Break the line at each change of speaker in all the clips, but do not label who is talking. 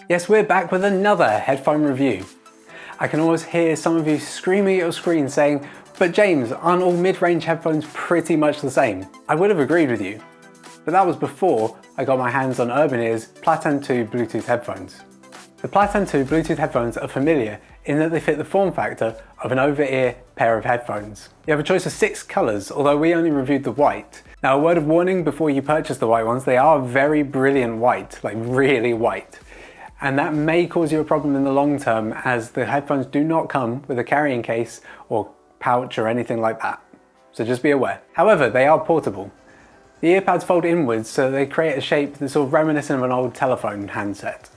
Yes, we're back with another headphone review. I can almost hear some of you screaming at your screen saying, "But James, aren't all mid-range headphones pretty much the same?" I would have agreed with you, but that was before I got my hands on Urbanears Plattan 2 Bluetooth headphones. The Plattan 2 Bluetooth headphones are familiar in that they fit the form factor of an over-ear pair of headphones. You have a choice of 6 colours, although we only reviewed the white. Now, a word of warning before you purchase the white ones, they are very brilliant white, like really white. And that may cause you a problem in the long term, as the headphones do not come with a carrying case or pouch or anything like that. So just be aware. However, they are portable. The earpads fold inwards, so they create a shape that's sort of reminiscent of an old telephone handset.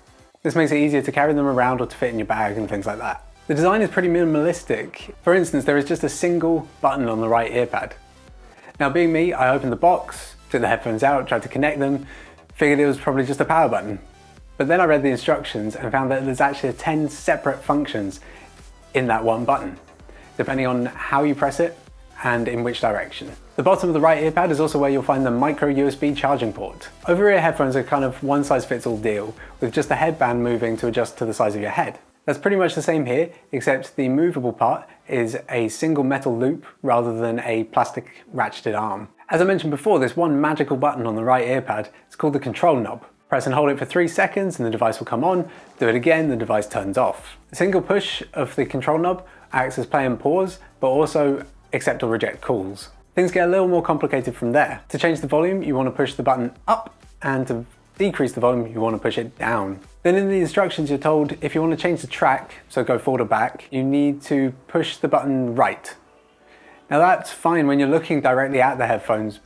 This makes it easier to carry them around or to fit in your bag and things like that. The design is pretty minimalistic. For instance, there is just a single button on the right earpad. Now, being me, I opened the box, took the headphones out, tried to connect them, figured it was probably just a power button. But then I read the instructions and found that there's actually 10 separate functions in that one button, depending on how you press it and in which direction. The bottom of the right earpad is also where you'll find the micro USB charging port. Over-ear headphones are kind of one-size-fits-all deal, with just the headband moving to adjust to the size of your head. That's pretty much the same here, except the movable part is a single metal loop rather than a plastic ratcheted arm. As I mentioned before, there's one magical button on the right earpad. It's called the control knob. Press and hold it for 3 seconds and the device will come on. Do it again, the device turns off. A single push of the control knob acts as play and pause, but also accept or reject calls. Things get a little more complicated from there. To change the volume, you want to push the button up, and to decrease the volume, you want to push it down. Then in the instructions, you're told if you want to change the track, so go forward or back, you need to push the button right. Now that's fine when you're looking directly at the headphones,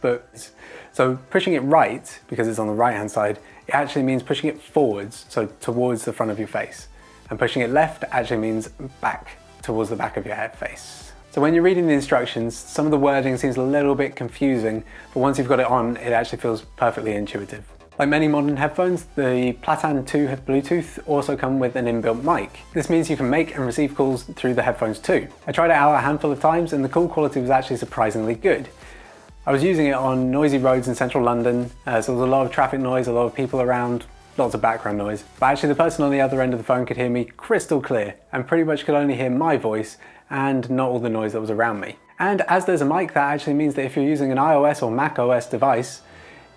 so pushing it right, because it's on the right hand side, it actually means pushing it forwards, so towards the front of your face. And pushing it left actually means back, towards the back of your head face. So when you're reading the instructions, some of the wording seems a little bit confusing, but once you've got it on, it actually feels perfectly intuitive. Like many modern headphones, the Plattan 2 Bluetooth also come with an inbuilt mic. This means you can make and receive calls through the headphones too. I tried it out a handful of times and the call quality was actually surprisingly good. I was using it on noisy roads in central London, so there was a lot of traffic noise, a lot of people around, lots of background noise. But actually the person on the other end of the phone could hear me crystal clear and pretty much could only hear my voice and not all the noise that was around me. And as there's a mic, that actually means that if you're using an iOS or Mac OS device,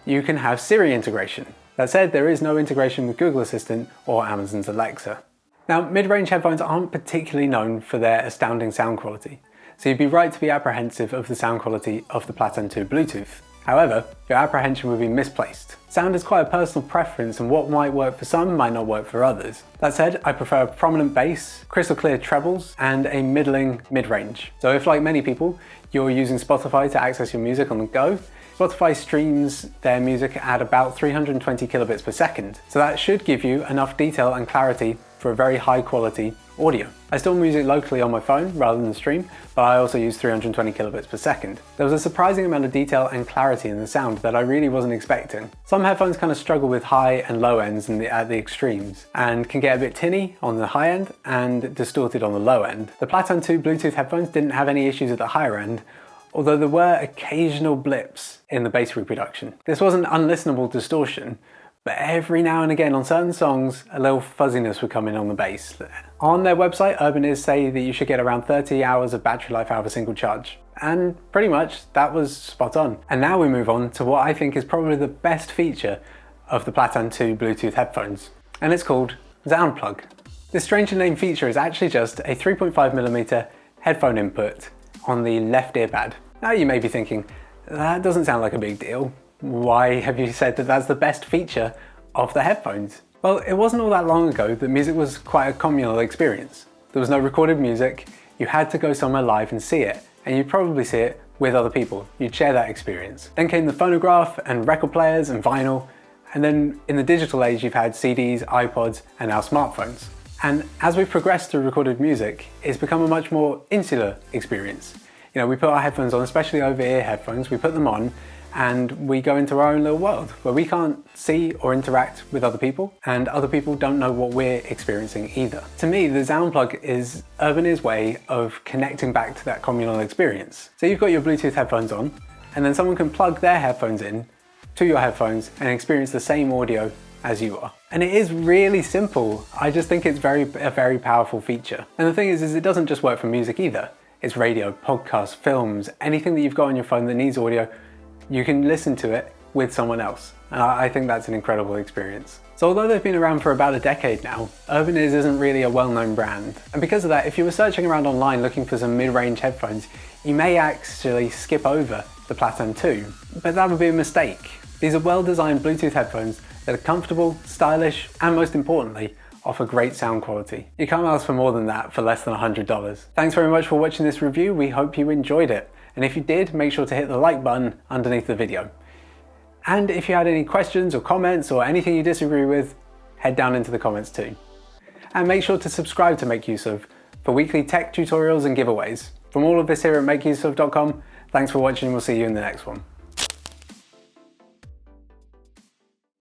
you can have Siri integration. That said, there is no integration with Google Assistant or Amazon's Alexa. Now, mid-range headphones aren't particularly known for their astounding sound quality, so you'd be right to be apprehensive of the sound quality of the Plattan 2 Bluetooth. However, your apprehension would be misplaced. Sound is quite a personal preference, and what might work for some might not work for others. That said, I prefer a prominent bass, crystal clear trebles, and a middling mid-range. So if, like many people, you're using Spotify to access your music on the go, Spotify streams their music at about 320 kilobits per second. So that should give you enough detail and clarity for a very high quality audio. I store music locally on my phone rather than stream, but I also use 320 kilobits per second. There was a surprising amount of detail and clarity in the sound that I really wasn't expecting. Some headphones kind of struggle with high and low ends at the extremes, and can get a bit tinny on the high end and distorted on the low end. The Plattan 2 Bluetooth headphones didn't have any issues at the higher end, although there were occasional blips in the bass reproduction. This wasn't unlistenable distortion, but every now and again on certain songs, a little fuzziness would come in on the bass. On their website, Urbanears say that you should get around 30 hours of battery life out of a single charge. And pretty much, that was spot on. And now we move on to what I think is probably the best feature of the Plattan 2 Bluetooth headphones, and it's called Sound Plug. This strangely named feature is actually just a 3.5mm headphone input on the left earbud. Now you may be thinking, that doesn't sound like a big deal. Why have you said that that's the best feature of the headphones? Well, it wasn't all that long ago that music was quite a communal experience. There was no recorded music, you had to go somewhere live and see it, and you'd probably see it with other people. You'd share that experience. Then came the phonograph and record players and vinyl, and then in the digital age you've had CDs, iPods, and now smartphones. And as we've progressed through recorded music, it's become a much more insular experience. You know, we put our headphones on, especially over-ear headphones, we put them on and we go into our own little world where we can't see or interact with other people, and other people don't know what we're experiencing either. To me, the Sound Plug is Urbanears' way of connecting back to that communal experience. So you've got your Bluetooth headphones on, and then someone can plug their headphones in to your headphones and experience the same audio as you are. And it is really simple. I just think it's a very powerful feature. And the thing is it doesn't just work for music either. It's radio, podcasts, films, anything that you've got on your phone that needs audio, you can listen to it with someone else. And I think that's an incredible experience. So although they've been around for about a decade now, Urbanears isn't really a well-known brand. And because of that, if you were searching around online looking for some mid-range headphones, you may actually skip over the Plattan 2, but that would be a mistake. These are well-designed Bluetooth headphones that are comfortable, stylish, and most importantly, offer great sound quality. You can't ask for more than that for less than $100. Thanks very much for watching this review. We hope you enjoyed it. And if you did, make sure to hit the like button underneath the video. And if you had any questions or comments or anything you disagree with, head down into the comments too. And make sure to subscribe to Make Use Of for weekly tech tutorials and giveaways. From all of this here at makeuseof.com, thanks for watching. We'll see you in the next one.